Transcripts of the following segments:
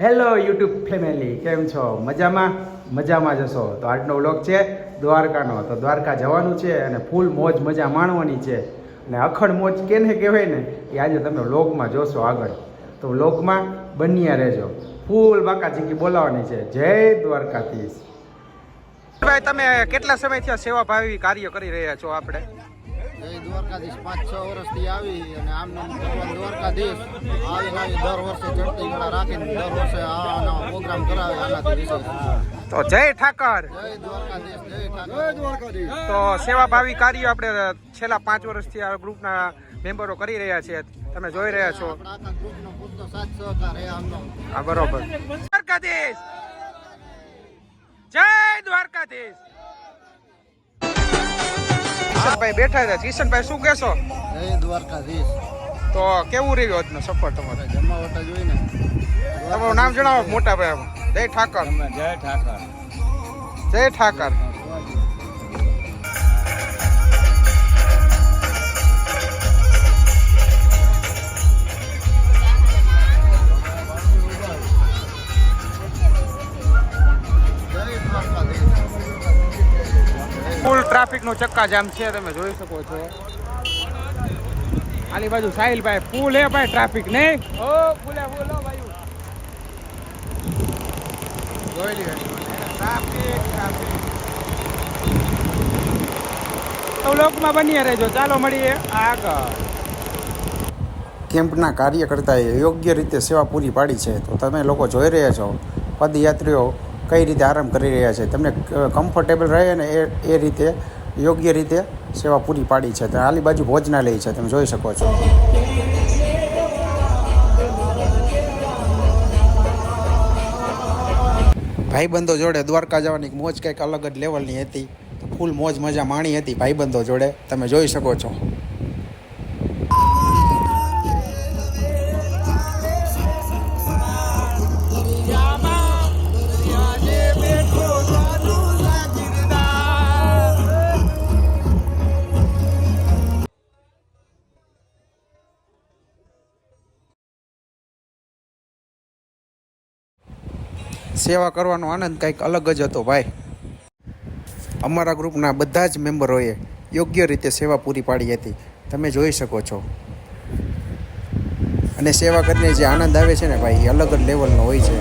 Hello YouTube family, કેમ છો? મજામાં જશો તો આજનો વ્લોગ છે દ્વારકાનો. તો દ્વારકા જવાનું છે અને ફૂલ મોજ મજા માણવાની છે. અને અખંડ મોજ કેને કહેવાય ને, એ આજે તમે વ્લોગમાં જોશો આગળ. તો વ્લોગમાં બન્યા રહેજો, ફૂલ બાકાજીકી બોલાવાની છે. જય દ્વારકાધીશ. ભાઈ, તમે કેટલા સમયથી સેવા ભાવી કાર્ય કરી રહ્યા છો? આપણે જય દ્વારકાધીશ 5-6 વર્ષથી આવી અને આમ નામ ભગવાન દ્વારકાધીશ આવી દર વર્ષે ચડતી ગળા રાખીને દર વર્ષે આવા પ્રોગ્રામ કરાવે. આનાથી વિશેષ તો જય ઠાકર, જય દ્વારકાધીશ, જય ઠાકર, જય દ્વારકાધીશ. તો સેવાભાવી કાર્ય આપણે છેલ્લા 5 વર્ષથી આ ગ્રુપના મેમ્બરો કરી રહ્યા છે. તમે જોઈ રહ્યા છો આપણા આખા ગ્રુપનો પૂરતો સાથ સહકાર એ આમનો. હા, બરોબર. દ્વારકાધીશ, જય દ્વારકાધીશ. કિશનભાઈ બેઠા છે. કિશનભાઈ, શું કહેશો? જય દ્વારકાધીશ. તો કેવું રહ્યું આજનો સફર તમારે? જમાવટ જોઈને તમારું નામ જણાવો. મોટા ભાઈ, જય ઠાકર. જય ઠાકર, જય ઠાકર. ફૂલ ટ્રાફિકનો ચક્કાજામ છે, તમે જોઈ શકો છો. આલી બાજુ સાહિલભાઈ ફૂલ હે ભાઈ, ટ્રાફિક નહીં. ઓ ફૂલે ફૂલ હો ભાઈ, જોઈ લ્યો ટ્રાફિક. તો લોકમાં બની રહેજો. ચાલો મળીએ આગળ. કેમ્પના કાર્યકર્તાએ યોગ્ય રીતે સેવા પૂરી પાડી છે. તો તમે લોકો જોઈ રહ્યા છો પદયાત્રીઓ કઈ રીતે આરામ કરી રહ્યા છે. તમને કમ્ફર્ટેબલ રહે ને એ રીતે યોગ્ય રીતે સેવા પૂરી પાડી છે. તો આલી બાજુ ભોજનાલય છે, તમે જોઈ શકો છો. ભાઈબંધો જોડે દ્વારકા જવાની મોજ કંઈક અલગ જ લેવલની હતી. તો ફૂલ મોજ મજા માણી હતી ભાઈબંધો જોડે, તમે જોઈ શકો છો. સેવા કરવાનો આનંદ કંઈક અલગ જ હતો ભાઈ. અમારા ગ્રુપના બધા જ મેમ્બરોએ યોગ્ય રીતે સેવા પૂરી પાડી હતી, તમે જોઈ શકો છો. અને સેવા કરીને જે આનંદ આવે છે ને ભાઈ, એ અલગ જ લેવલનો હોય છે,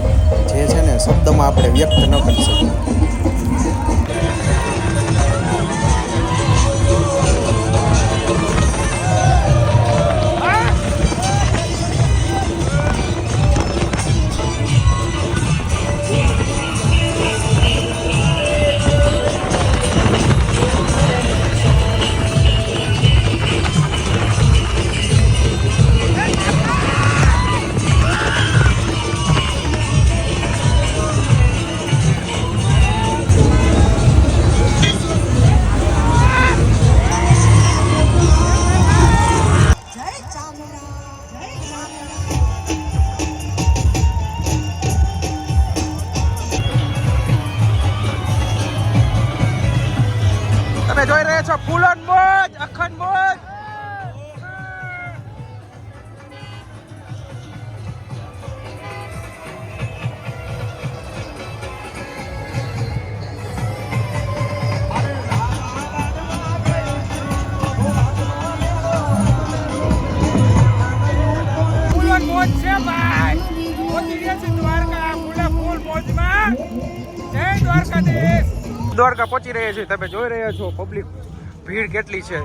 જે છે ને શબ્દમાં આપણે વ્યક્ત ન કરી શકીએ. તમે જોઈ રહ્યા છો ફૂલન મોજ, અખંડ મોજ. ફૂલન મોજ છે ભાઈ. પહોંચી ગયા છે દ્વારકા ફૂલ મોજમાં. જય દ્વારકાધીશ. દ્વારકા પહોંચી રહ્યા છે. તમે જોઈ રહ્યા છો પબ્લિક ભીડ કેટલી છે.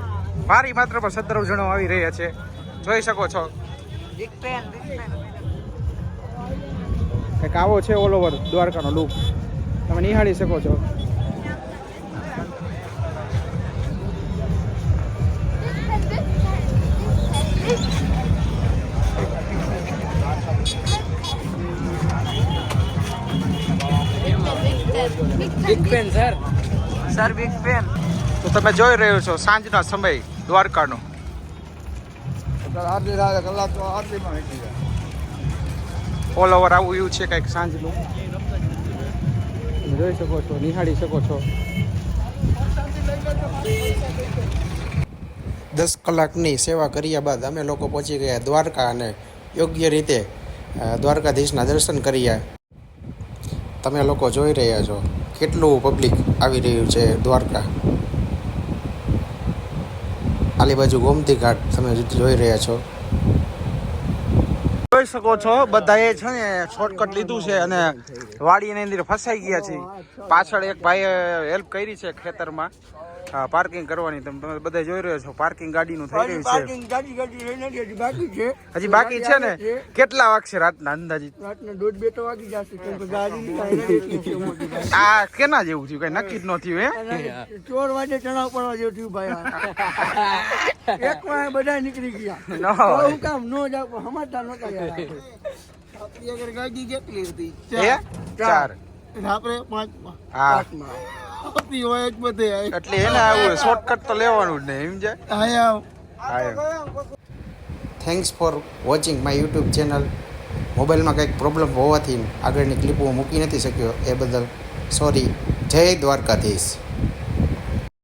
ભારી માત્રામાં 17 જણો આવી રહ્યા છે, જોઈ શકો છો. એક આવો છે ઓલ ઓવર દ્વારકાનો લુક, તમે નિહાળી શકો છો. Big fan sir. Sir big fan. તો તમે જોઈ રહ્યો છો સાંજના સમય દ્વારકાનો. ઓલ ઓવર આવું એવું છે કંઈક સાંજનું, તમે જોઈ શકો છો, નિહાળી શકો છો. 10 કલાકની સેવા કર્યા બાદ અમે લોકો પહોંચી ગયા દ્વારકા અને યોગ્ય રીતે દ્વારકાધીશના દર્શન કર્યા. તમે લોકો જોઈ રહ્યા છો કેટલું પબ્લિક આવી રહ્યું છે દ્વારકા. આલી બાજુ ગોમતી ઘાટ તમે જોઈ રહ્યા છો. જોઈ શકો છો બધાએ છે ને શોર્ટકટ લીધું છે અને વાડીની અંદર ફસાઈ ગયા છે. પાછળ એક ભાઈએ હેલ્પ કરી છે ખેતરમાં પાર્કિંગ કરવાની. તમે બધા જોઈ રહ્યા છો પાર્કિંગ ગાડીનું થઈ રહ્યું છે. હજી બાકી છે ને. કેટલા વાગશે રાતના અંદાજિત? રાતના 1:30-2 તો વાગી જશે. આ કેના જેવું થયું કઈ નક્કી જ ન થયું હે? 4 વાગે ચણાવ પડવા જેવું થયું ભાઈ. એક વાર બધા નીકળી ગયા. ન હોય. હું કામ નો જાવ સમજતા નહોતા યાર. આપણી આગળ ગાડી કેટલી હતી? એ 4. આપણે 5 હા આપણી હોય જ બધે એટલે એને આવું શોર્ટકટ તો લેવાનું જ નહીં સમજાય. Thanks for watching my YouTube channel. મોબાઈલમાં કંઈક પ્રોબ્લેમ હોવાથી આગળની ક્લિપ હું મૂકી નથી શક્યો એ બદલ સોરી. જય દ્વારકાધીશ.